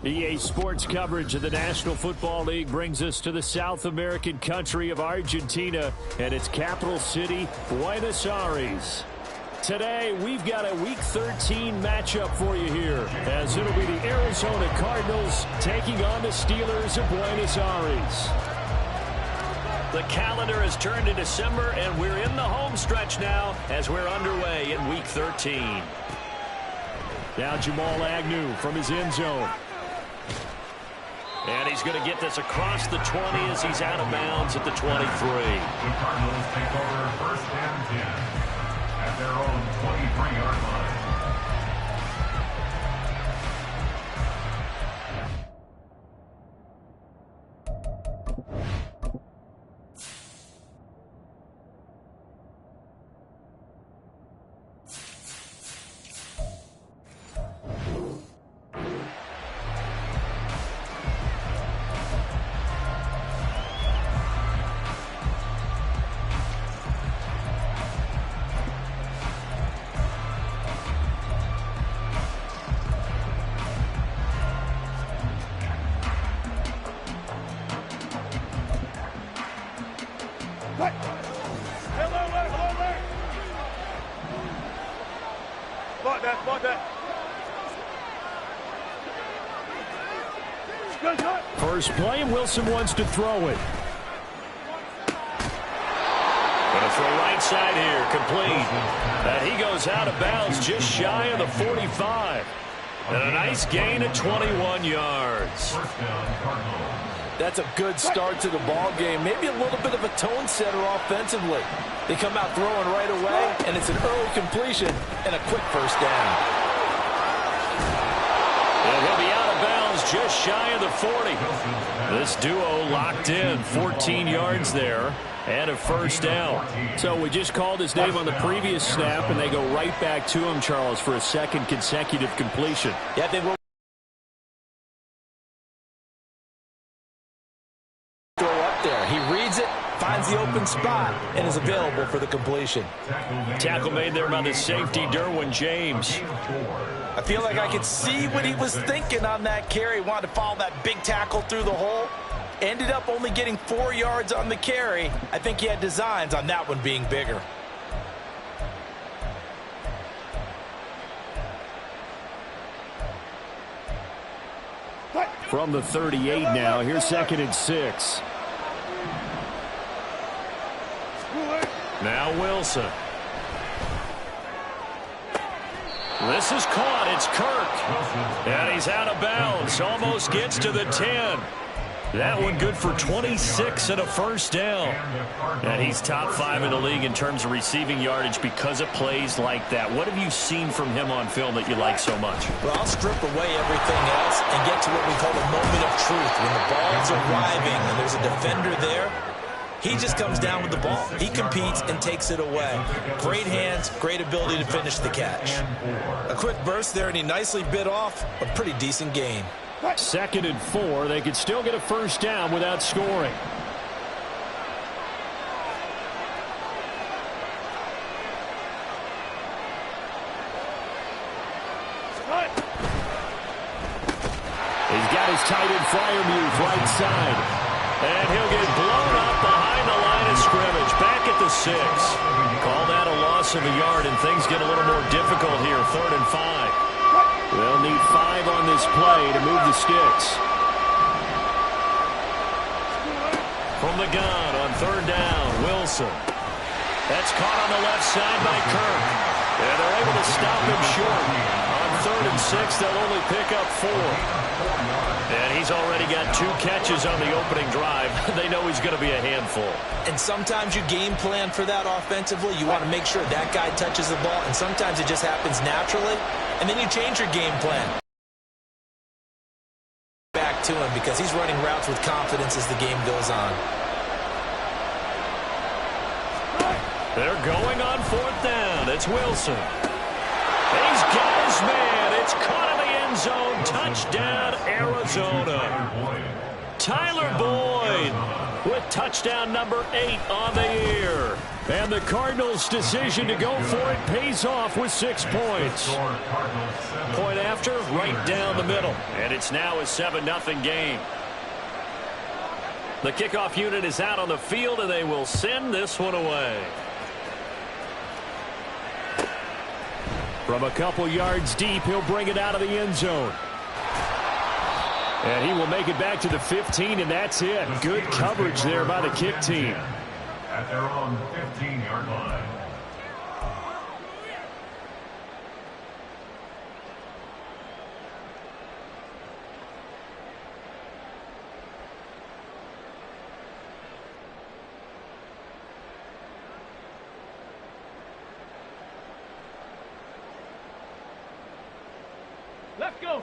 EA Sports coverage of the National Football League brings us to the South American country of Argentina and its capital city, Buenos Aires. Today, we've got a Week 13 matchup for you here, as it'll be the Arizona Cardinals taking on the Steelers of Buenos Aires. The calendar has turned to December, and we're in the home stretch now as we're underway in Week 13. Now Jamal Agnew from his end zone. And he's going to get this across the 20 as he's out of bounds at the 23. The Cardinals take over first and 10 at their own 23-yard line. First play, and Wilson wants to throw it. Going to throw right side here, complete. And he goes out of bounds just shy of the 45. And a nice gain of 21 yards. That's a good start to the ball game. Maybe a little bit of a tone setter offensively. They come out throwing right away, and it's an early completion and a quick first down. And he'll be out of bounds just shy of the 40. This duo locked in, 14 yards there, and a first down. So we just called his name on the previous snap, and they go right back to him, Charles, for a second consecutive completion. Yeah, they will throw up there. He reads it, finds the open spot, and is available for the completion. Tackle made there by the safety, Derwin James. I feel like I could see what he was thinking on that carry. Wanted to follow that big tackle through the hole. Ended up only getting 4 yards on the carry. I think he had designs on that one being bigger. From the 38 now, here's 2nd and 6. Now Wilson. This is caught. It's Kirk. And he's out of bounds. Almost gets to the 10. That one good for 26 and a first down. And he's top 5 in the league in terms of receiving yardage because of plays like that. What have you seen from him on film that you like so much? Well, I'll strip away everything else and get to what we call the moment of truth. When the ball's arriving and there's a defender there, he just comes down with the ball. He competes and takes it away. Great hands, great ability to finish the catch. A quick burst there, and he nicely bit off a pretty decent gain. 2nd and 4. They could still get a first down without scoring. He's got his tight end Freiermuth right side. And he'll get blown up behind the line of scrimmage. Back at the 6. Call that a loss of a yard, and things get a little more difficult here. 3rd and 5. They'll need 5 on this play to move the sticks. From the gun on 3rd down, Wilson. That's caught on the left side by Kirk. And they're able to stop him short. On 3rd and 6, they'll only pick up 4. And he's already got 2 catches on the opening drive. They know he's going to be a handful. And sometimes you game plan for that offensively. You want to make sure that guy touches the ball, and sometimes it just happens naturally. And then you change your game plan back to him because he's running routes with confidence as the game goes on. They're going on 4th down. It's Wilson. He's got his man. It's caught in the end zone. Touchdown, Arizona. Tyler Boyd with touchdown number 8 on the year. And the Cardinals' decision to go for it pays off with 6 points. Point after, right down the middle. And it's now a 7-0 game. The kickoff unit is out on the field, and they will send this one away. From a couple yards deep, he'll bring it out of the end zone. And he will make it back to the 15, and that's it. Good coverage there by the kick team. At their own 15-yard line. Let's go.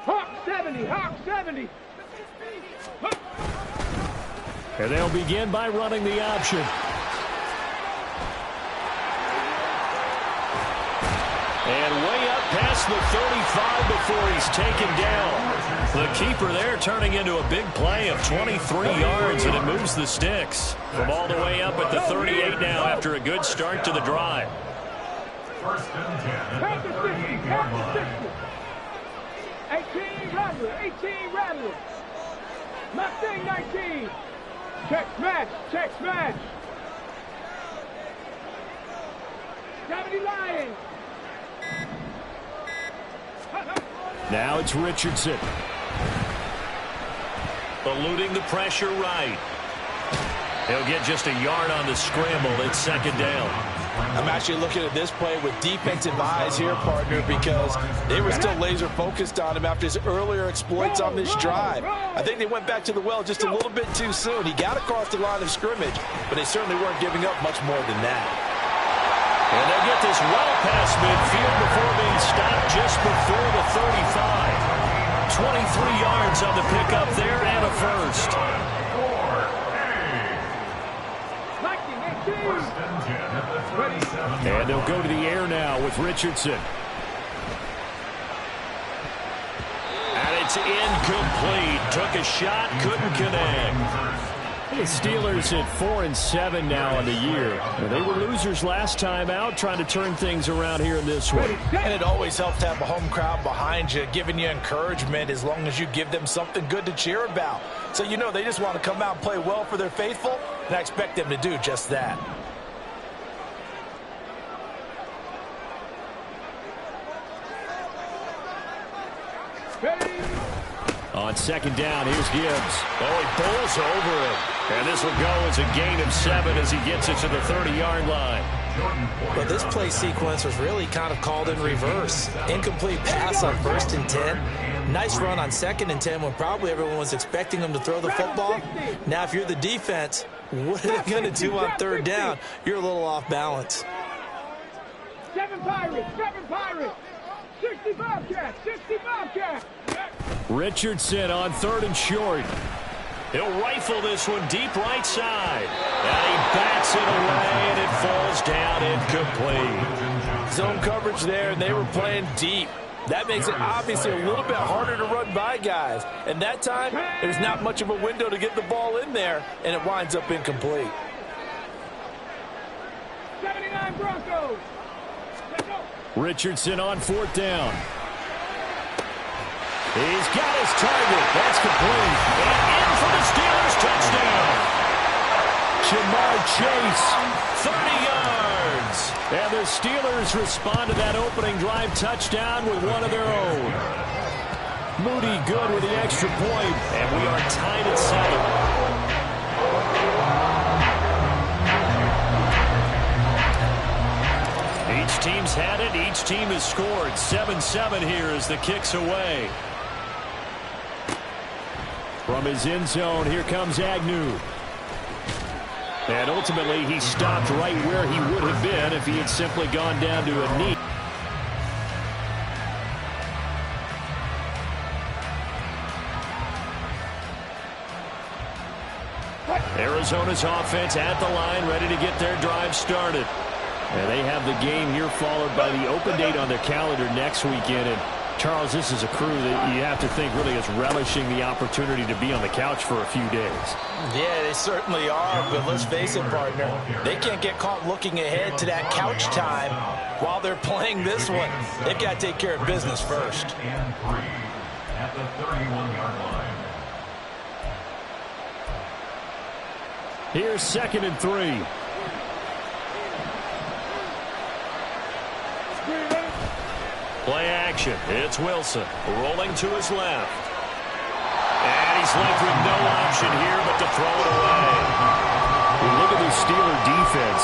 Hawk 70, Hawk 70. And they'll begin by running the option. And way up past the 35 before he's taken down. The keeper there turning into a big play of 23 yards, and it moves the sticks. From all the way up at the 38 now after a good start to the drive. First and 10 at the 38-yard line. 18 Rattler, 18 Rattler. Mustang 19. Check smash, check smash. 70 Lions. Now it's Richardson. Eluding the pressure right. He'll get just a yard on the scramble. It's second down. I'm actually looking at this play with defensive eyes here, partner, because they were still laser focused on him after his earlier exploits on this drive. I think they went back to the well just a little bit too soon. He got across the line of scrimmage, but they certainly weren't giving up much more than that. And they'll get this well past midfield before being stopped just before the 35. 23 yards on the pickup there and a first. And they'll go to the air now with Richardson. And it's incomplete. Took a shot, couldn't connect. The Steelers at 4-7 now on the year. And they were losers last time out, trying to turn things around here in this one. And it always helps to have a home crowd behind you, giving you encouragement as long as you give them something good to cheer about. So you know they just want to come out and play well for their faithful, and I expect them to do just that. On second down, here's Gibbs. Oh, he bowls over it. And this will go as a gain of 7 as he gets it to the 30-yard line. But this play sequence was really kind of called in reverse. Incomplete pass on 1st and 10. Nice run on 2nd and 10 when probably everyone was expecting them to throw the football. Now, if you're the defense, what are they going to do on 3rd down? You're a little off balance. 7 Pirates, 7 Pirates. 60 Bobcats, 60 Bobcats. Richardson on 3rd and short. He'll rifle this one deep right side. And he bats it away, and it falls down incomplete. Zone coverage there, and they were playing deep. That makes it obviously a little bit harder to run by guys. And that time, there's not much of a window to get the ball in there, and it winds up incomplete. 79 Broncos. Richardson on 4th down. He's got his target. That's complete. And in for the Steelers touchdown. Jamar Chase, 30 yards. And the Steelers respond to that opening drive touchdown with one of their own. Moody good with the extra point. And we are tied at 7. Each team's had it. Each team has scored. 7-7 here as the kick's away. From his end zone, here comes Agnew. And ultimately, he stopped right where he would have been if he had simply gone down to a knee. Arizona's offense at the line, ready to get their drive started. And they have the game here followed by the open date on their calendar next weekend. And Charles, this is a crew that you have to think really is relishing the opportunity to be on the couch for a few days. Yeah, they certainly are, but let's face it, partner. They can't get caught looking ahead to that couch time while they're playing this one. They've got to take care of business first. At the 31-yard line. Here's 2nd and 3. Play action. It's Wilson rolling to his left. And he's left with no option here but to throw it away. Look at the Steeler defense.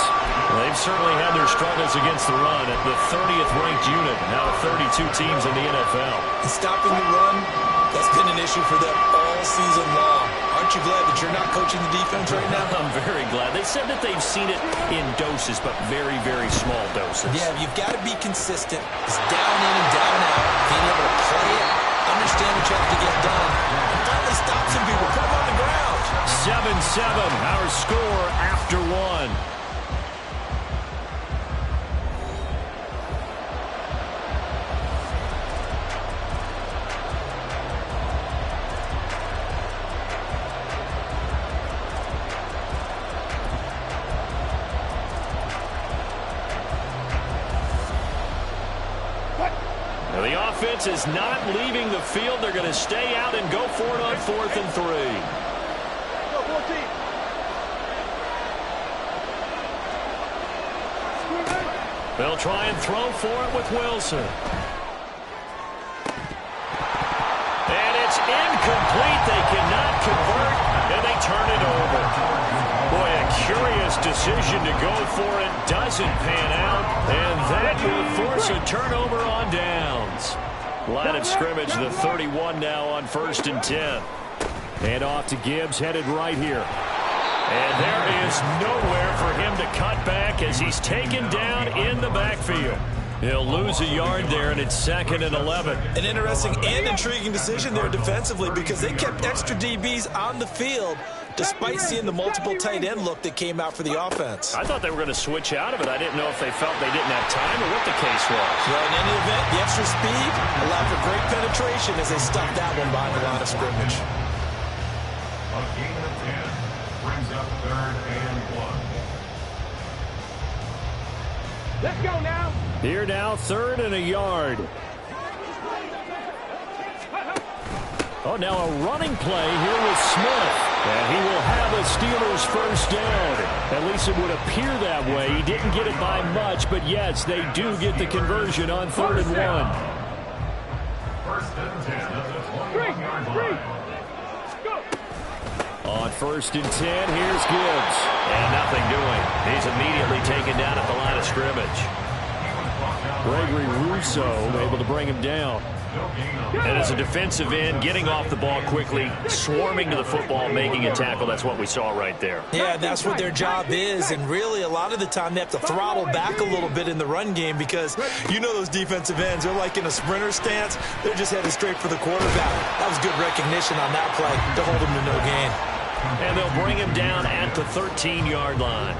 They've certainly had their struggles against the run at the 30th ranked unit out of 32 teams in the NFL. Stopping the run, that's been an issue for them all season long. Aren't you glad that you're not coaching the defense right now? I'm very glad. They said that they've seen it in doses, but very, very small doses. Yeah, you've got to be consistent. It's down in and down out. Being able to play it, understand what you have to get done, and finally stop some people, put them on the ground. 7-7, our score after 1. The offense is not leaving the field. They're going to stay out and go for it on 4th and 3. They'll try and throw for it with Wilson. And it's incomplete. They cannot convert, and they turn it over. Boy, a curious decision to go for it. Doesn't pan out, and that will force a turnover on downs. Line of scrimmage, the 31 now on 1st and 10. And off to Gibbs, headed right here. And there is nowhere for him to cut back as he's taken down in the backfield. He'll lose a yard there, and it's 2nd and 11. An interesting and intriguing decision there defensively because they kept extra DBs on the field despite seeing the multiple tight end look that came out for the offense. I thought they were going to switch out of it. I didn't know if they felt they didn't have time or what the case was. Well, in any event, the extra speed allowed for great penetration as they stuffed that one behind the line of scrimmage. A gain of 10 brings up 3rd and 1. Let's go now. Here now, 3rd and a yard. Oh, now a running play here with Smith. And he will have a Steelers first down. At least it would appear that way. He didn't get it by much, but yes, they do get the conversion on 3rd and 1. 1st and 10 at the 21-yard line. On 1st and 10, here's Gibbs. And nothing doing. He's immediately taken down at the line of scrimmage. Gregory Rousseau able to bring him down. And as a defensive end, getting off the ball quickly, swarming to the football, making a tackle, that's what we saw right there. Yeah, that's what their job is, and really a lot of the time they have to throttle back a little bit in the run game because you know those defensive ends, they're like in a sprinter stance, they're just headed straight for the quarterback. That was good recognition on that play to hold him to no gain. And they'll bring him down at the 13-yard line.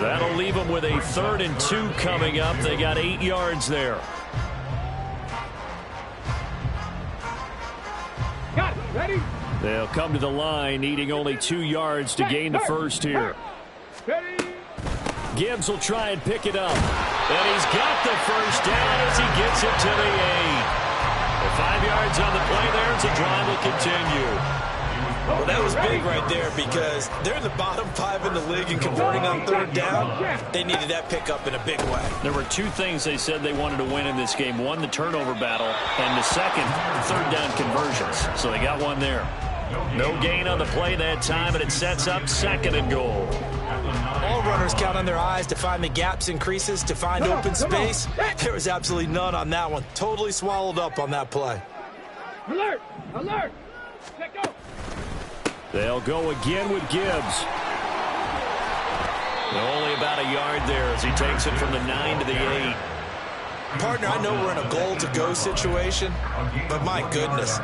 That'll leave them with a 3rd and 2 coming up. They got 8 yards there. Got it. Ready? They'll come to the line, needing only 2 yards to gain the first here. Ready? Gibbs will try and pick it up. And he's got the first down as he gets it to the 8. 5 yards on the play there as the drive will continue. Well, that was big right there because they're in the bottom 5 in the league and converting on 3rd down. They needed that pickup in a big way. There were 2 things they said they wanted to win in this game. One, the turnover battle, and the second, 3rd down conversions. So they got one there. No gain on the play that time, and it sets up 2nd and goal. All runners count on their eyes to find the gaps and creases, to find open space. There was absolutely none on that one. Totally swallowed up on that play. Alert! Alert! Let go! They'll go again with Gibbs. Only about a yard there as he takes it from the 9 to the 8. Partner, I know we're in a goal-to-go situation, but my goodness,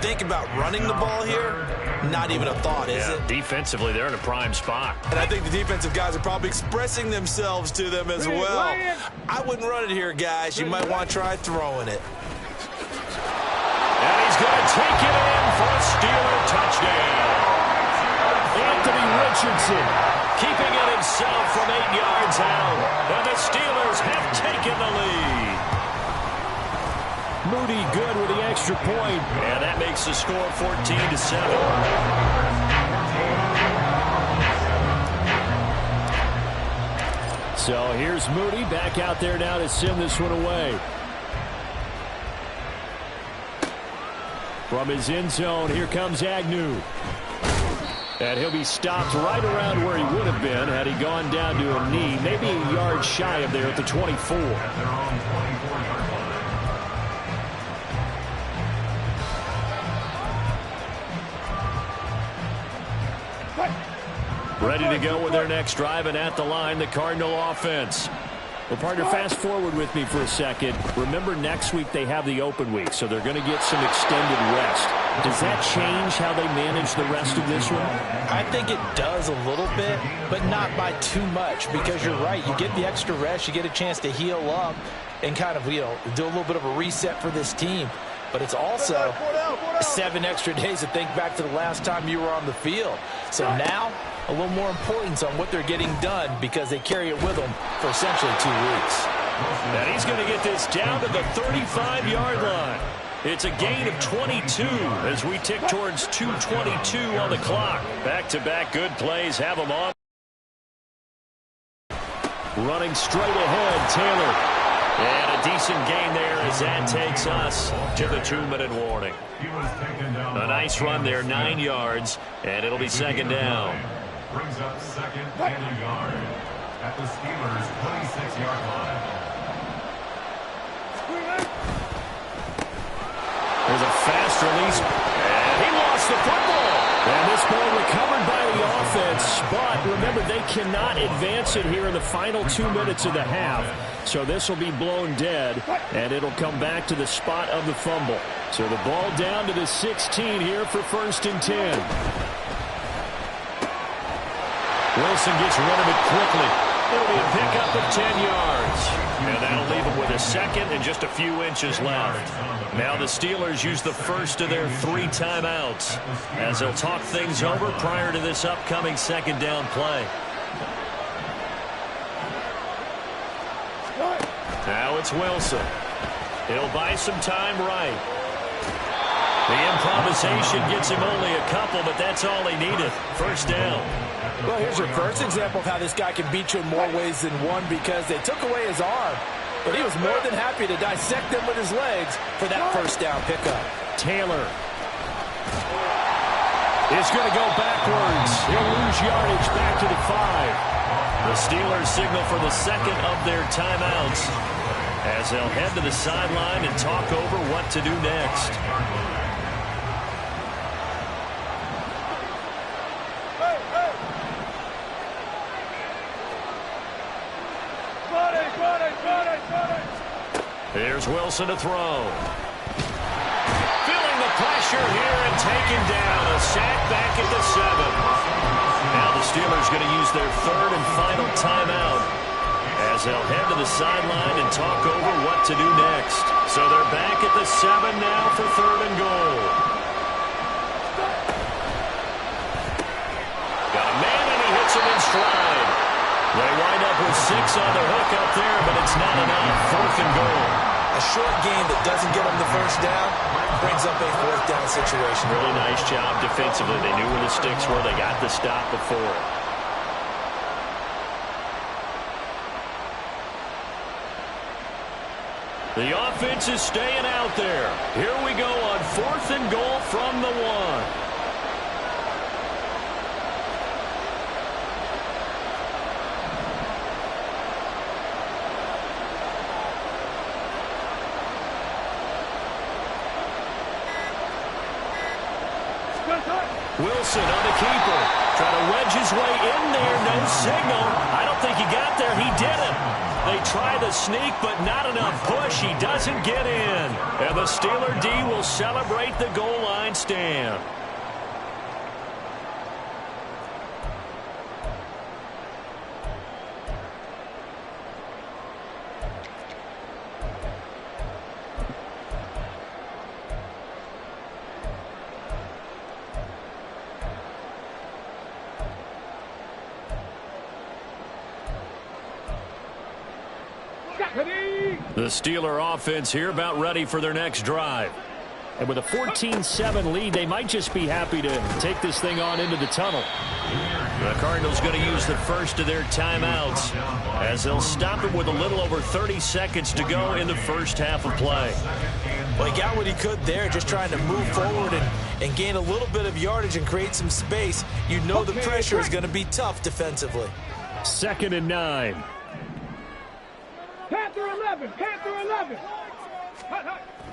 think about running the ball here, not even a thought, is it? Defensively, they're in a prime spot. And I think the defensive guys are probably expressing themselves to them as well. I wouldn't run it here, guys. You might want to try throwing it. going to take it in for a Steeler touchdown. Anthony Richardson Keeping it himself from 8 yards out. And the Steelers have taken the lead. Moody good with the extra point. And that makes the score 14-7. So here's Moody back out there now to send this one away. From his end zone, here comes Agnew. And he'll be stopped right around where he would have been had he gone down to a knee, maybe a yard shy of there at the 24. Ready to go with their next drive, and at the line, the Cardinal offense. Well, partner, fast forward with me for a second. Remember, next week they have the open week, so they're going to get some extended rest. Does that change how they manage the rest of this one? I think it does a little bit, but not by too much, because you're right. You get the extra rest, you get a chance to heal up and kind of, do a little bit of a reset for this team. But it's also 7 extra days to think back to the last time you were on the field. So now, a little more importance on what they're getting done because they carry it with them for essentially 2 weeks. And he's going to get this down to the 35-yard line. It's a gain of 22 as we tick towards 2:22 on the clock. Back-to-back good plays have them on. Running straight ahead, Taylor. And a decent gain there as that takes us to the 2-minute warning. A nice run there, 9 yards, and it'll be second down. Brings up second and a yard at the Steelers' 26-yard line. There's a fast release. And he lost the football. And this ball recovered by the offense, but remember, they cannot advance it here in the final 2 minutes of the half. So this will be blown dead, and it'll come back to the spot of the fumble. So the ball down to the 16 here for 1st and 10. Wilson gets rid of it quickly. It'll be a pickup of 10 yards. And that'll leave him with a second and just a few inches left. Now the Steelers use the first of their 3 timeouts as they'll talk things over prior to this upcoming second down play. Now it's Wilson. He'll buy some time right. The improvisation gets him only a couple, but that's all he needed. First down. Well, here's your first example of how this guy can beat you in more ways than one because they took away his arm, but he was more than happy to dissect them with his legs for that first down pickup. Taylor is going to go backwards. He'll lose yardage back to the 5. The Steelers signal for the second of their timeouts as they'll head to the sideline and talk over what to do next. Here's Wilson to throw. Feeling the pressure here and taken down. A sack back at the 7. Now the Steelers going to use their 3rd and final timeout as they'll head to the sideline and talk over what to do next. So they're back at the 7 now for 3rd and goal. Got a man and he hits him in stride. They wind up with 6 on the hook up there, but it's not enough. 4th and goal. A short game that doesn't get them the first down brings up a 4th down situation. Really nice job defensively. They knew where the sticks were. They got the stop before it. The offense is staying out there. Here we go on 4th and goal from the 1. Wilson on the keeper. Trying to wedge his way in there. No signal. I don't think he got there. He didn't. They try the sneak, but not enough push. He doesn't get in. And the Steeler D will celebrate the goal line stand. The Steeler offense here about ready for their next drive. And with a 14-7 lead, they might just be happy to take this thing on into the tunnel. The Cardinals going to use the first of their timeouts as they'll stop it with a little over 30 seconds to go in the first half of play. Well, he got what he could there, just trying to move forward and gain a little bit of yardage and create some space. You know the pressure is going to be tough defensively. 2nd and 9. Panther 11, Panther 11.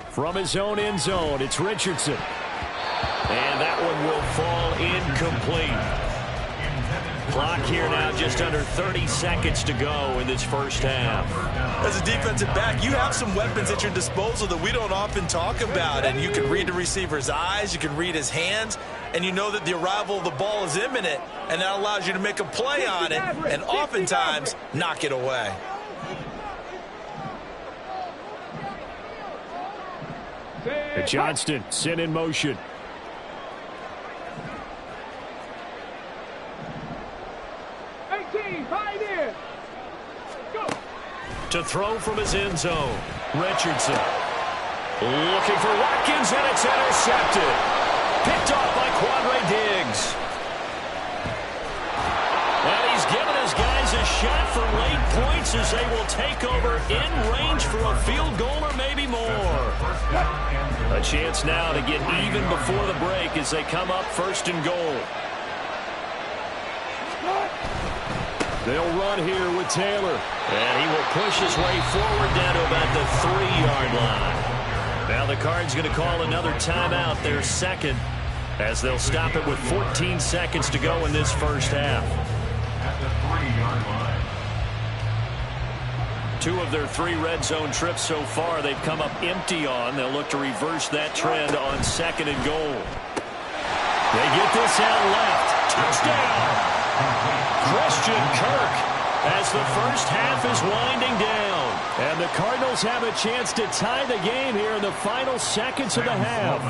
From his own end zone, it's Richardson. And that one will fall incomplete. Clock here now just under 30 seconds to go in this first half. As a defensive back, you have some weapons at your disposal that we don't often talk about. And you can read the receiver's eyes, you can read his hands, and you know that the arrival of the ball is imminent, and that allows you to make a play on it and oftentimes knock it away. Johnston sent in motion. To throw from his end zone, Richardson. Looking for Watkins, and it's intercepted. Picked off by Quandre Diggs. And he's given his guys a shot for late points as they will take over in range for a field goal or maybe more. A chance now to get even before the break as they come up 1st and goal. They'll run here with Taylor. And he will push his way forward down to about the 3-yard line. Now the Cards going to call another timeout, their second, as they'll stop it with 14 seconds to go in this first half. At the 3-yard line. 2 of their 3 red zone trips so far they've come up empty on. They'll look to reverse that trend on 2nd and goal. They get this out left. Touchdown! Christian Kirk as the first half is winding down. And the Cardinals have a chance to tie the game here in the final seconds of the half.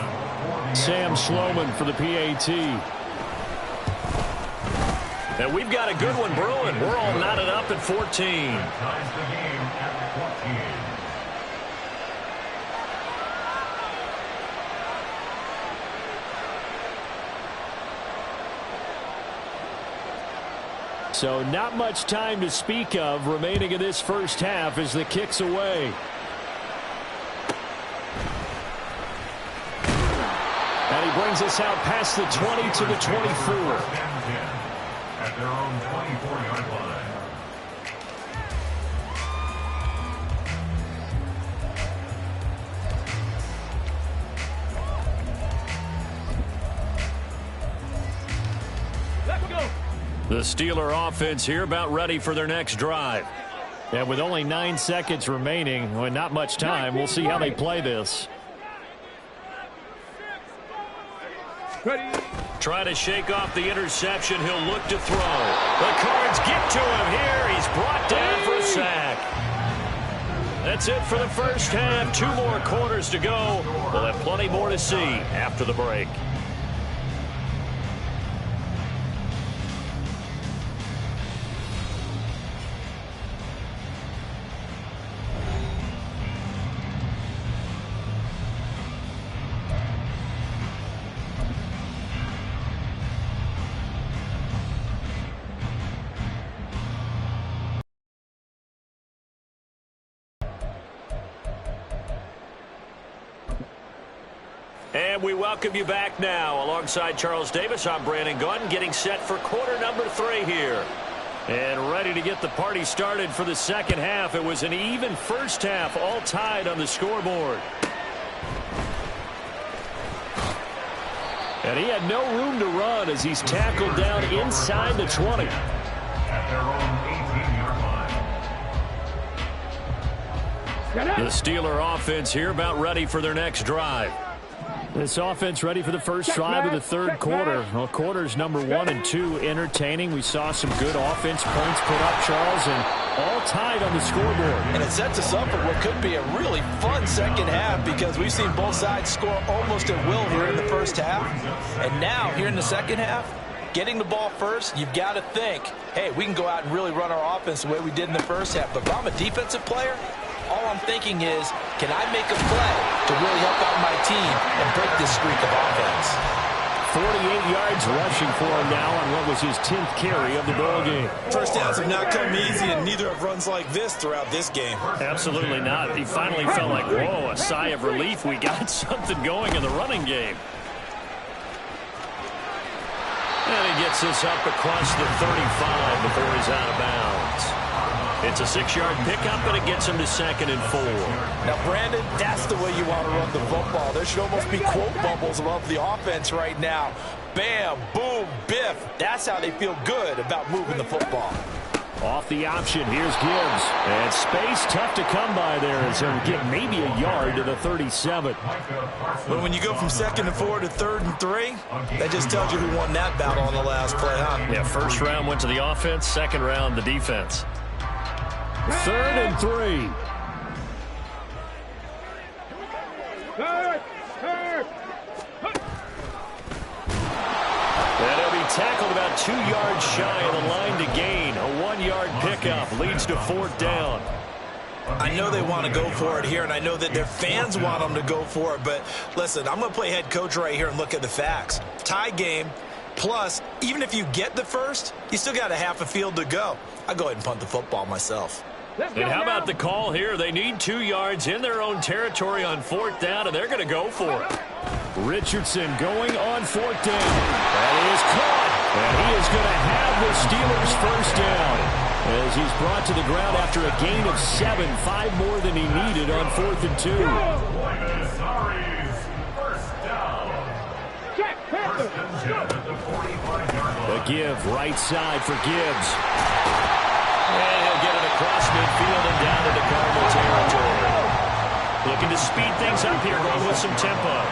Sam Sloman for the PAT. And we've got a good one brewing. We're all knotted up at 14. Ties the game at 14. So not much time to speak of remaining in this first half as the kick's away. And he brings us out past the 20 to the 24. At their own 24-yard line. The Steeler offense here about ready for their next drive. And with only 9 seconds remaining, well, not much time, we'll see how they play this. Ready. Try to shake off the interception. He'll look to throw. The Cards get to him here. He's brought down for a sack. That's it for the first half. 2 more quarters to go. We'll have plenty more to see after the break. And we welcome you back now. Alongside Charles Davis, I'm Brandon Gaudin, getting set for quarter number 3 here. And ready to get the party started for the second half. It was an even first half, all tied on the scoreboard. And he had no room to run as he's tackled down inside the 20. At their own 18-yard line. The Steeler offense here about ready for their next drive. This offense ready for the first drive of the third quarter. Well, quarters number 1 and 2 entertaining. We saw some good offense points put up, Charles, and all tied on the scoreboard. And it sets us up for what could be a really fun second half because we've seen both sides score almost at will here in the first half. And now, here in the second half, getting the ball first, you've got to think, hey, we can go out and really run our offense the way we did in the first half. But if I'm a defensive player, All I'm thinking is, can I make a play to really help out my team and break this streak of offense? 48 yards rushing for him now on what was his 10th carry of the ball game. First downs have not come easy, and neither have runs like this throughout this game. Absolutely not. He finally felt like, whoa, a sigh of relief. We got something going in the running game. And he gets this up across the 35 before he's out of bounds. It's a 6-yard pickup, and it gets him to 2nd and 4. Now, Brandon, that's the way you want to run the football. There should almost be quote bubbles above the offense right now. Bam, boom, biff. That's how they feel good about moving the football. Off the option, here's Gibbs. And space tough to come by there as he'll get maybe a yard to the 37. But when you go from 2nd and 4 to 3rd and 3, that just tells you who won that battle on the last play, huh? Yeah, first round went to the offense, second round the defense. 3rd and 3. And he'll be tackled about 2 yards shy of the line to gain. A 1-yard pickup leads to 4th down. I know they want to go for it here, and I know that their fans want them to go for it, but listen, I'm going to play head coach right here and look at the facts. Tie game, plus, even if you get the first, you still got a half a field to go. I'll go ahead and punt the football myself. And how about the call here? They need 2 yards in their own territory on 4th down, and they're going to go for it. Richardson going on 4th down. That is caught. And he is going to have the Steelers' first down as he's brought to the ground after a gain of 7, 5 more than he needed on 4th and 2. A give right side for Gibbs. And he'll get it across midfield and down into Cardinal territory. Looking to speed things up here, going with some tempo.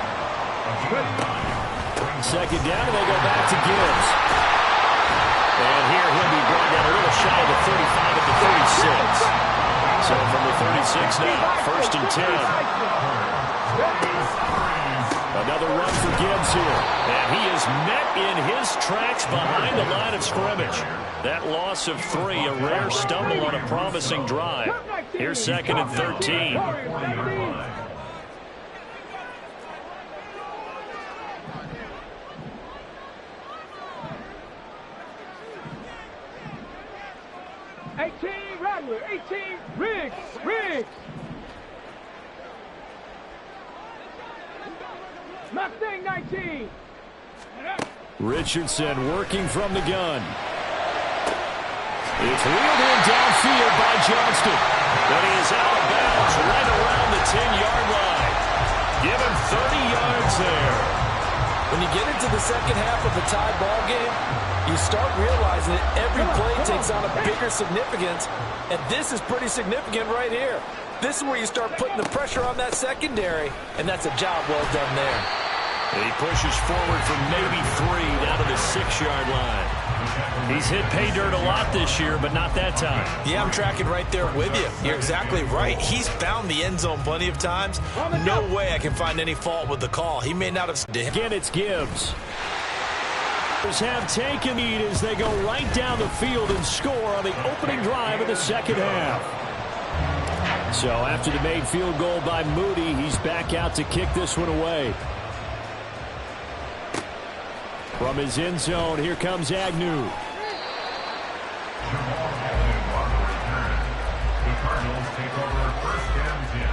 2nd down, and they go back to Gibbs. And here he'll be brought down a little shy of the 35 at the 36. So from the 36 now, 1st and 10. Another run for Gibbs here. And he is met in his tracks behind the line of scrimmage. That loss of 3, a rare stumble on a promising drive. Here's 2nd and 13. Rattler, 18, Riggs. Mustang 19. Richardson working from the gun. It's wheeled in downfield by Johnston. But he is out of bounds right around the 10-yard line. Give him 30 yards there. When you get into the second half of a tie ball game, you start realizing that every play takes on a bigger significance, and this is pretty significant right here. This is where you start putting the pressure on that secondary, and that's a job well done there. He pushes forward for maybe 3 down to the 6-yard line. He's hit pay dirt a lot this year, but not that time. Yeah, I'm tracking right there with you. You're exactly right. He's found the end zone plenty of times. No way I can find any fault with the call. He may not have... Again, it's Gibbs. Have taken lead as they go right down the field and score on the opening drive of the second half. So after the made field goal by Moody, he's back out to kick this one away. From his end zone, here comes Agnew. The Cardinals take over 1st and 10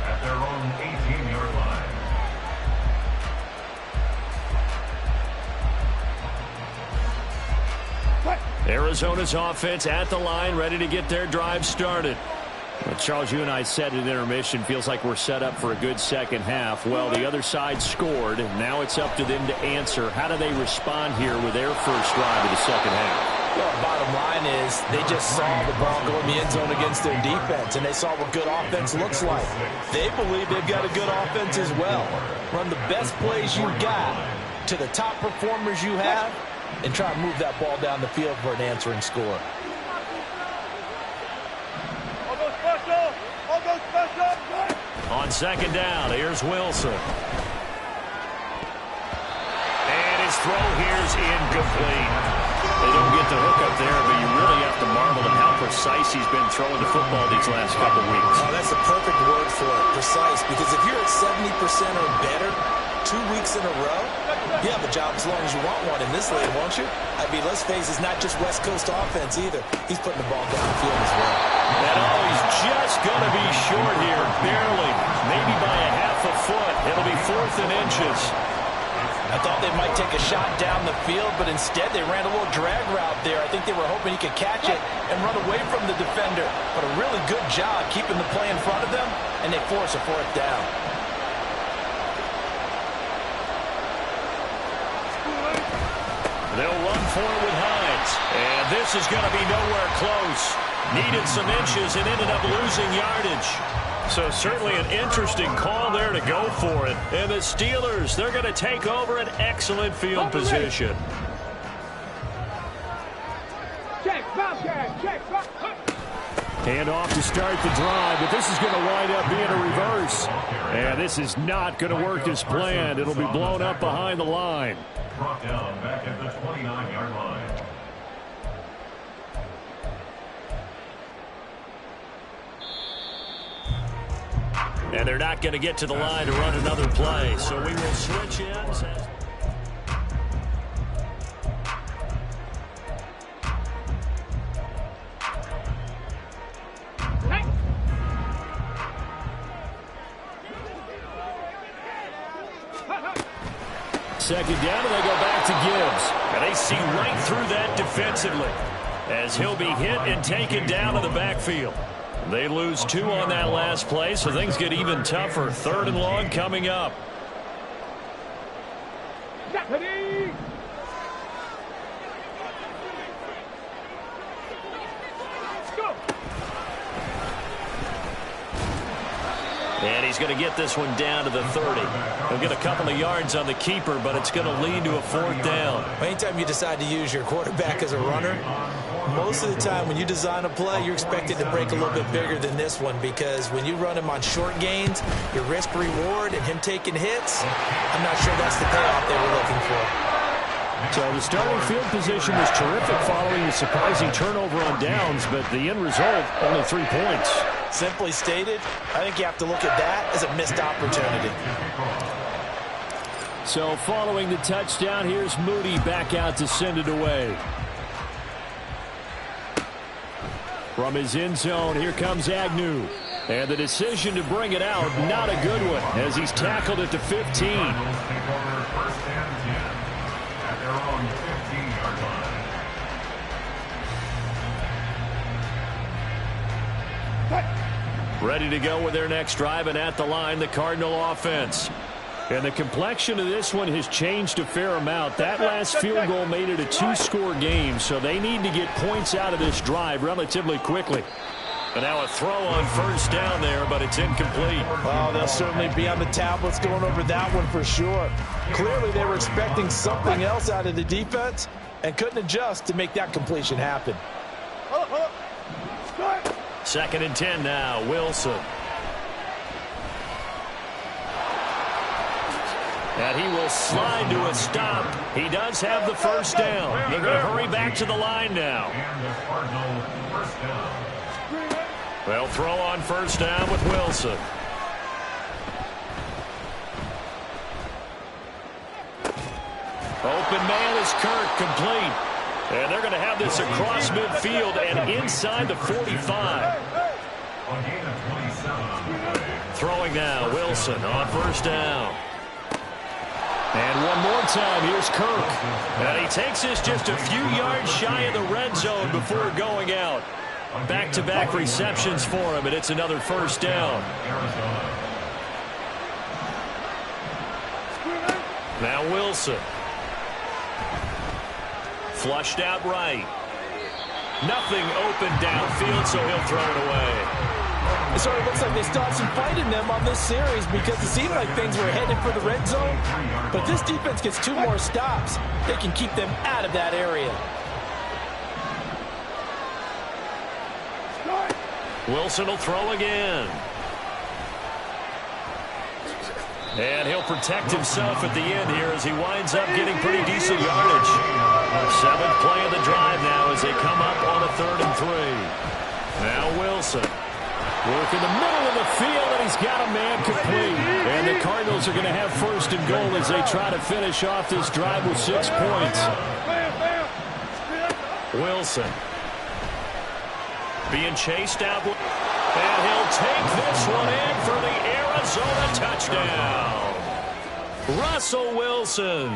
at their own 18-yard line. Arizona's offense at the line, ready to get their drive started. Well, Charles, you and I said at intermission, feels like we're set up for a good second half. Well, the other side scored. Now it's up to them to answer. How do they respond here with their first drive of the second half? Well, bottom line is they just saw the ball go in the end zone against their defense, and they saw what good offense looks like. They believe they've got a good offense as well. Run the best plays you got to the top performers you have, and try to move that ball down the field for an answering score. On 2nd down, here's Wilson. And his throw here's incomplete. They don't get the hook up there, but you really have to marvel at how precise he's been throwing the football these last couple weeks. Oh, that's the perfect word for it, precise. Because if you're at 70% or better 2 weeks in a row, you have a job as long as you want one in this league, won't you? I mean, let's face it, it's not just West Coast offense either. He's putting the ball downfield as well. And he's just going to be short here, barely. Maybe by a half a foot. It'll be 4th and inches. I thought they might take a shot down the field, but instead they ran a little drag route there. I think they were hoping he could catch it and run away from the defender. But a really good job keeping the play in front of them, and they force a 4th down. They'll run for it with Hines. And this is going to be nowhere close. Needed some inches and ended up losing yardage. So certainly an interesting call there to go for it. And the Steelers, they're going to take over an excellent field position. Check, check, Hand off to start the drive, but this is going to wind up being a reverse. And this is not going to work as planned. It'll be blown up behind the line. Brought down back at the 29-yard line. And they're not going to get to the line to run another play. So we will switch ends. Second down, and they go back to Gibbs. And they see right through that defensively as he'll be hit and taken down in the backfield. They lose 2 on that last play, so things get even tougher. 3rd and long coming up. Deputy! Go! And he's going to get this one down to the 30. He'll get a couple of yards on the keeper, but it's going to lead to a 4th down. Anytime you decide to use your quarterback as a runner, most of the time when you design a play, you're expected to break a little bit bigger than this one, because when you run him on short gains, your risk-reward and him taking hits, I'm not sure that's the payoff they were looking for. So the starting field position was terrific following the surprising turnover on downs, but the end result, only 3 points. Simply stated, I think you have to look at that as a missed opportunity. So following the touchdown, here's Moody back out to send it away. From his end zone, here comes Agnew. And the decision to bring it out, not a good one, as he's tackled at the 15. Take over 1st and 10 at their own 15-yard line. Ready to go with their next drive, and at the line, the Cardinal offense. And the complexion of this one has changed a fair amount. That last field goal made it a 2-score game, so they need to get points out of this drive relatively quickly. And now a throw on 1st down there, but it's incomplete. Oh, they'll certainly be on the tablets going over that one for sure. Clearly they were expecting something else out of the defense and couldn't adjust to make that completion happen. 2nd and 10 now, Wilson. And he will slide to a stop. He does have the 1st down. They're going to hurry back to the line now. And the Cardinal 1st down. They'll throw on 1st down with Wilson. Open man is Kirk, complete. And they're going to have this across midfield and inside the 45. Throwing now, Wilson on 1st down. And one more time, here's Kirk. And he takes this just a few yards shy of the red zone before going out. Back-to-back receptions for him, and it's another 1st down. Now Wilson. Flushed out right. Nothing open downfield, so he'll throw it away. It sort of looks like they started some fight in them on this series, because it seemed like things were headed for the red zone. But this defense gets 2 more stops. They can keep them out of that area. Wilson will throw again. And he'll protect himself at the end here as he winds up getting pretty decent yardage. 7th play of the drive now as they come up on a 3rd and 3. Now Wilson. Work in the middle of the field, and he's got a man complete. And the Cardinals are going to have 1st and goal as they try to finish off this drive with 6 points. Wilson. Being chased out. And he'll take this one in for the Arizona touchdown. Russell Wilson.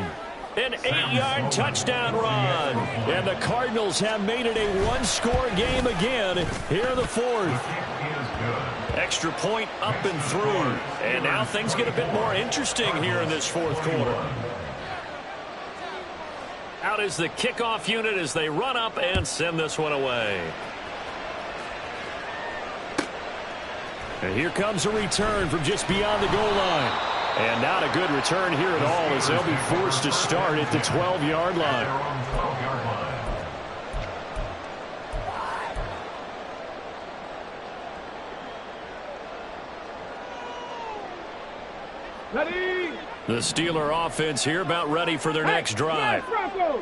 An 8-yard touchdown run. And the Cardinals have made it a 1-score game again here in the 4th. Extra point up and through. And now things get a bit more interesting here in this 4th quarter. Out is the kickoff unit as they run up and send this one away. And here comes a return from just beyond the goal line. And not a good return here at all as they'll be forced to start at the 12-yard line. Ready. The Steeler offense here about ready for their next drive.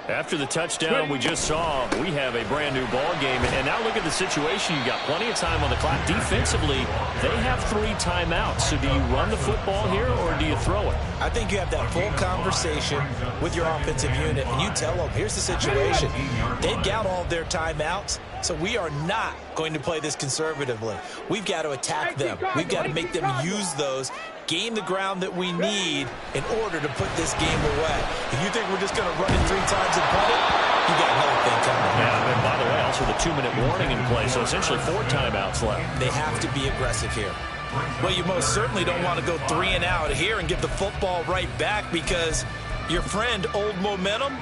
After the touchdown we just saw, we have a brand-new ball game. And now look at the situation. You've got plenty of time on the clock. Defensively, they have 3 timeouts. So do you run the football here or do you throw it? I think you have that full conversation with your offensive unit, and you tell them, here's the situation. They've got all their timeouts, so we are not going to play this conservatively. We've got to attack them. We've got to make them use those, gain the ground that we need in order to put this game away. If you think we're just going to run it 3 times and punt it, you got another thing coming. Yeah, and by the way, also the 2-minute warning in play, so essentially 4 timeouts left. They have to be aggressive here. Well, you most certainly don't want to go 3 and out here and give the football right back because your friend, Old Momentum,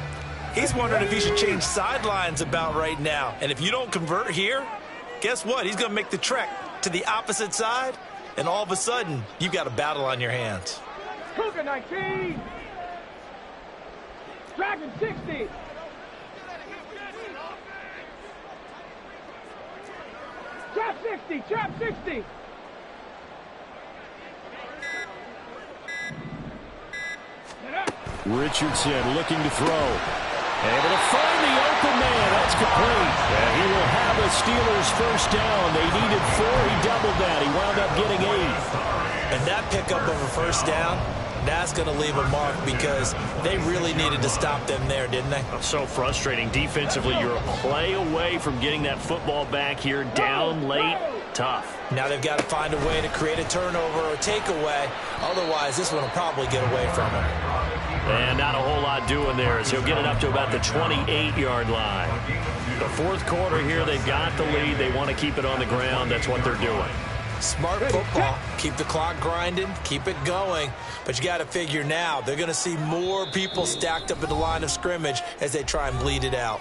he's wondering if he should change sidelines about right now. And if you don't convert here, guess what? He's going to make the trek to the opposite side, and all of a sudden, you've got a battle on your hands. Cougar 19. Dragon 60. Trap 60. Trap 60. Richardson looking to throw. Able to find the open man. That's complete. And he will have a Steelers 1st down. They needed 4. He doubled that. He wound up getting 8. And that pickup of a 1st down, that's going to leave a mark because they really needed to stop them there, didn't they? So frustrating. Defensively, you're a play away from getting that football back here down late. Tough. Now they've got to find a way to create a turnover or takeaway. Otherwise, this one will probably get away from him. And not a whole lot doing there as he'll get it up to about the 28-yard line. The 4th quarter here, they've got the lead. They want to keep it on the ground. That's what they're doing. Smart football. Keep the clock grinding. Keep it going. But you got to figure now, they're going to see more people stacked up at the line of scrimmage as they try and bleed it out.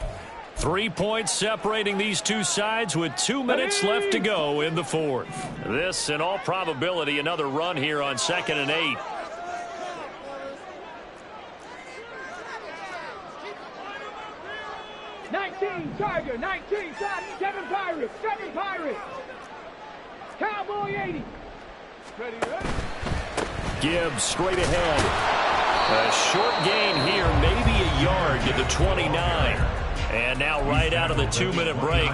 3 points separating these two sides with 2 minutes left to go in the 4th. This, in all probability, another run here on 2nd and 8. Tiger, 19, 7 Pirates, 7 Pirates. Cowboy 80. Ready, ready. Gibbs straight ahead. A short gain here, maybe a yard to the 29. And now right out of the 2-minute break,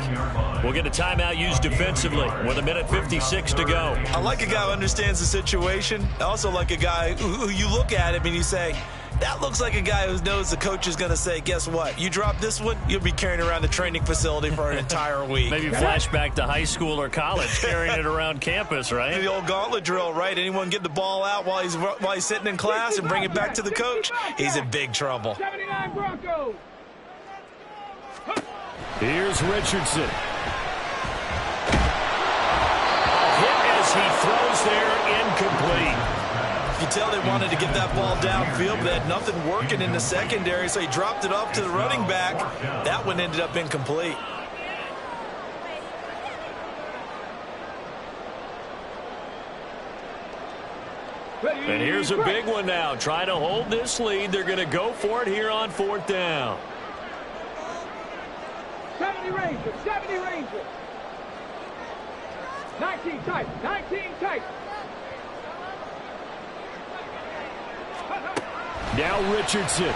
we'll get a timeout used defensively with 1:56 to go. I like a guy who understands the situation. I also like a guy who you look at him and you say, that looks like a guy who knows the coach is going to say, guess what? You drop this one, you'll be carrying around the training facility for an entire week. Maybe flashback to high school or college, carrying it around campus, right? The old gauntlet drill, right? Anyone get the ball out while he's sitting in class and bring it back to the coach? He's in big trouble. 79 Broncos. Here's Richardson. Hit as he throws there, incomplete. You tell they wanted to get that ball downfield, but they had nothing working in the secondary, so he dropped it off to the running back. That one ended up incomplete. And here's a big one now. Trying to hold this lead. They're going to go for it here on 4th down. 70 Rangers, 70 Rangers. 19 tight, 19 tight. Now Richardson.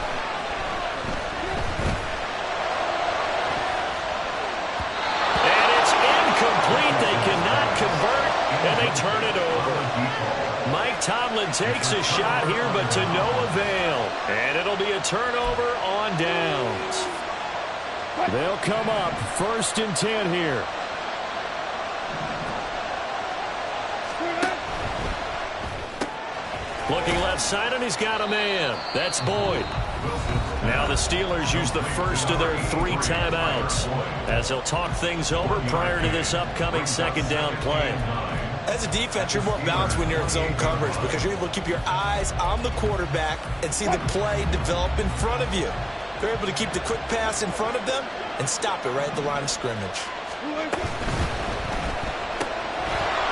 And it's incomplete. They cannot convert, and they turn it over. Mike Tomlin takes a shot here, but to no avail. And it'll be a turnover on downs. They'll come up 1st and 10 here. Looking left side, and he's got a man. That's Boyd. Now the Steelers use the first of their 3 timeouts as they'll talk things over prior to this upcoming 2nd down play. As a defense, you're more balanced when you're in zone coverage because you're able to keep your eyes on the quarterback and see the play develop in front of you. They're able to keep the quick pass in front of them and stop it right at the line of scrimmage.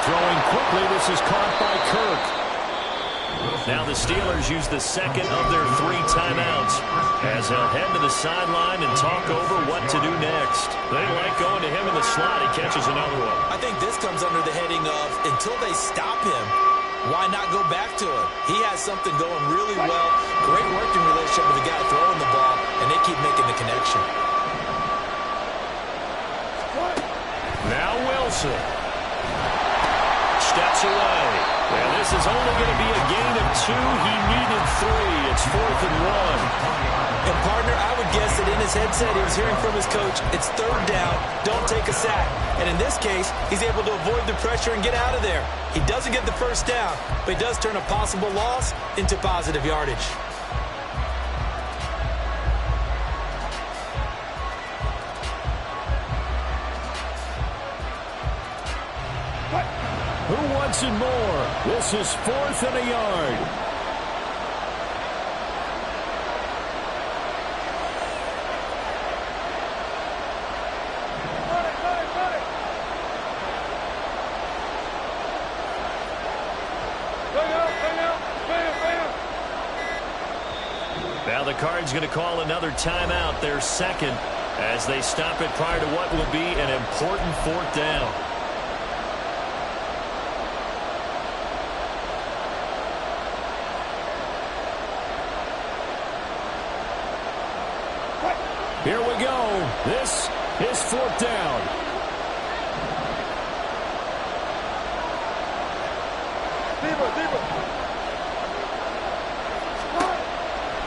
Throwing quickly, this is caught by Kirk. Now the Steelers use the second of their 3 timeouts as they'll head to the sideline and talk over what to do next. They like going to him in the slot. He catches another one. I think this comes under the heading of until they stop him, why not go back to him? He has something going really well. Great working relationship with the guy throwing the ball, and they keep making the connection. Now Wilson steps away. And this is only going to be a gain of 2. He needed 3. It's 4th and 1. And, partner, I would guess that in his headset he was hearing from his coach, it's 3rd down, don't take a sack. And in this case, he's able to avoid the pressure and get out of there. He doesn't get the 1st down, but he does turn a possible loss into positive yardage. Who wants it more? This is 4th and a yard. Now the Cards going to call another timeout, their 2nd, as they stop it prior to what will be an important 4th down. Here we go. This is 4th down.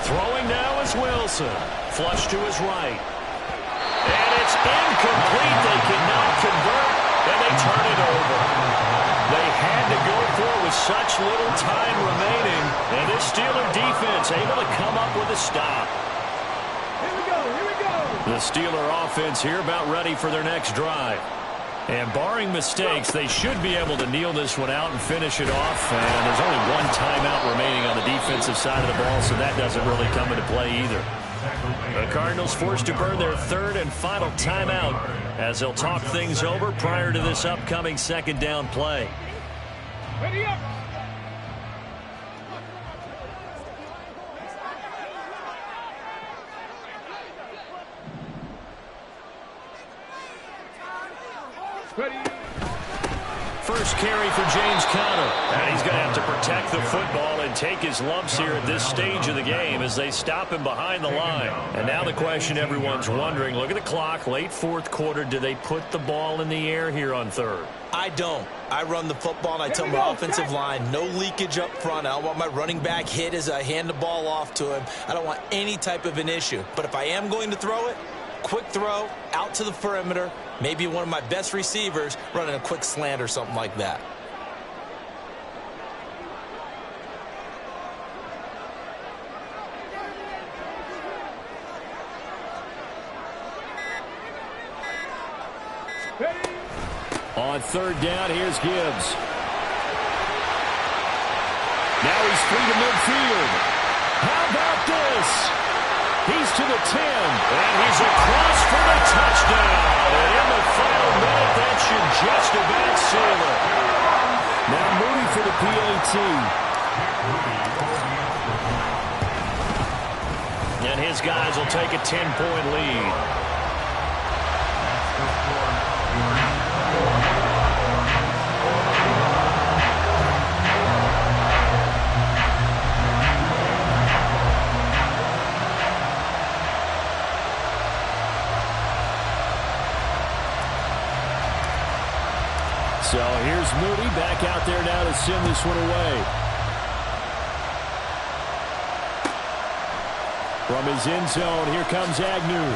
Throwing now is Wilson. Flush to his right. And it's incomplete. They cannot convert, and they turn it over. They had to go for it with such little time remaining, and this Steeler defense able to come up with a stop. The Steeler offense here about ready for their next drive. And barring mistakes, they should be able to kneel this one out and finish it off. And there's only 1 timeout remaining on the defensive side of the ball, so that doesn't really come into play either. The Cardinals forced to burn their 3rd and final timeout as they'll talk things over prior to this upcoming 2nd down play. Ready up. First carry for James Conner. And he's going to have to protect the football and take his lumps here at this stage of the game as they stop him behind the line. And now the question everyone's wondering, look at the clock, late 4th quarter, do they put the ball in the air here on 3rd? I don't. I run the football, and I tell my offensive line, no leakage up front. I don't want my running back hit as I hand the ball off to him. I don't want any type of an issue. But if I am going to throw it, quick throw, out to the perimeter, maybe one of my best receivers running a quick slant or something like that. On 3rd down, here's Gibbs. Now he's free to midfield. How about this? He's to the 10, and he's across for the touchdown. And in the final minute, that should just about seal it. Now Moody for the PAT. And his guys will take a 10-point lead. So here's Moody back out there now to send this one away. From his end zone, here comes Agnew.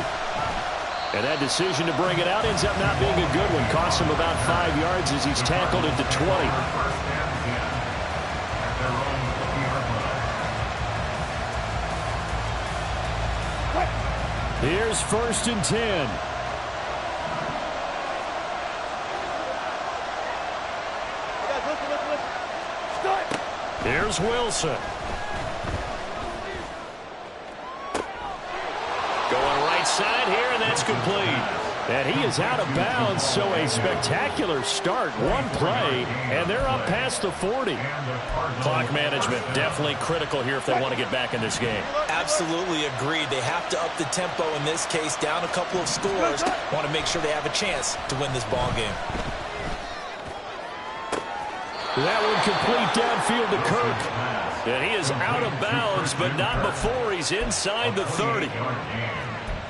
And that decision to bring it out ends up not being a good one. Costs him about 5 yards as he's tackled at the 20. Here's 1st and 10. Here's Wilson. Going right side here, and that's complete. And he is out of bounds, so a spectacular start. One play, and they're up past the 40. Clock management definitely critical here if they want to get back in this game. Absolutely agreed. They have to up the tempo in this case, down a couple of scores. Want to make sure they have a chance to win this ball game. That one complete downfield to Kirk. And he is out of bounds, but not before he's inside the 30.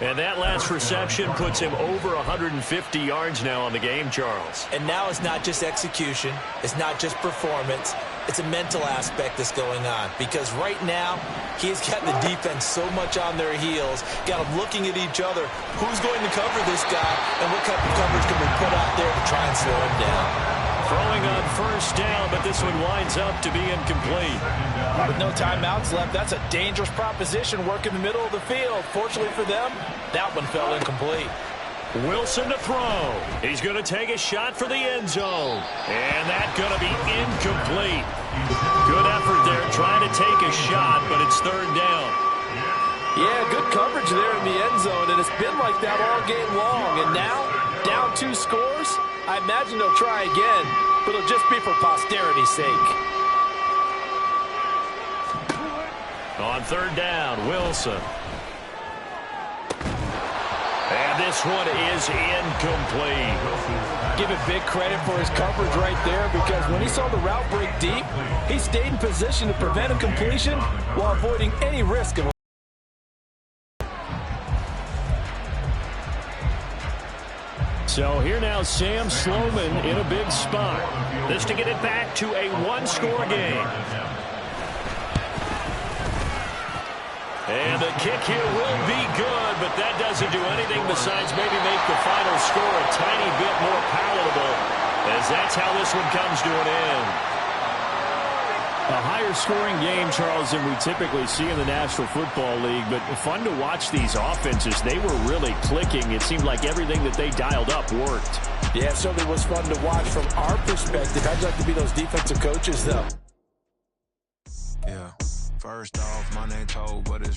And that last reception puts him over 150 yards now on the game, Charles. And now it's not just execution. It's not just performance. It's a mental aspect that's going on. Because right now, he's got the defense so much on their heels, got them looking at each other. Who's going to cover this guy, and what type of coverage can we put out there to try and slow him down? Throwing on 1st down, but this one winds up to be incomplete. With no timeouts left, that's a dangerous proposition. Work in the middle of the field. Fortunately for them, that one fell incomplete. Wilson to throw. He's going to take a shot for the end zone. And that's going to be incomplete. Good effort there trying to take a shot, but it's 3rd down. Yeah, good coverage there in the end zone, and it's been like that all game long. And now, down 2 scores, I imagine they'll try again, but it'll just be for posterity's sake. On 3rd down, Wilson. And this one is incomplete. Give it big credit for his coverage right there, because when he saw the route break deep, he stayed in position to prevent a completion while avoiding any risk of a So here now Sam Sloman in a big spot. This to get it back to a 1-score game. And the kick here will be good, but that doesn't do anything besides maybe make the final score a tiny bit more palatable, as that's how this one comes to an end. A higher scoring game, Charles, than we typically see in the National Football League, but fun to watch these offenses. They were really clicking. It seemed like everything that they dialed up worked. Yeah, it certainly was fun to watch from our perspective. I'd like to be those defensive coaches, though. Yeah, first off, my name told, but it's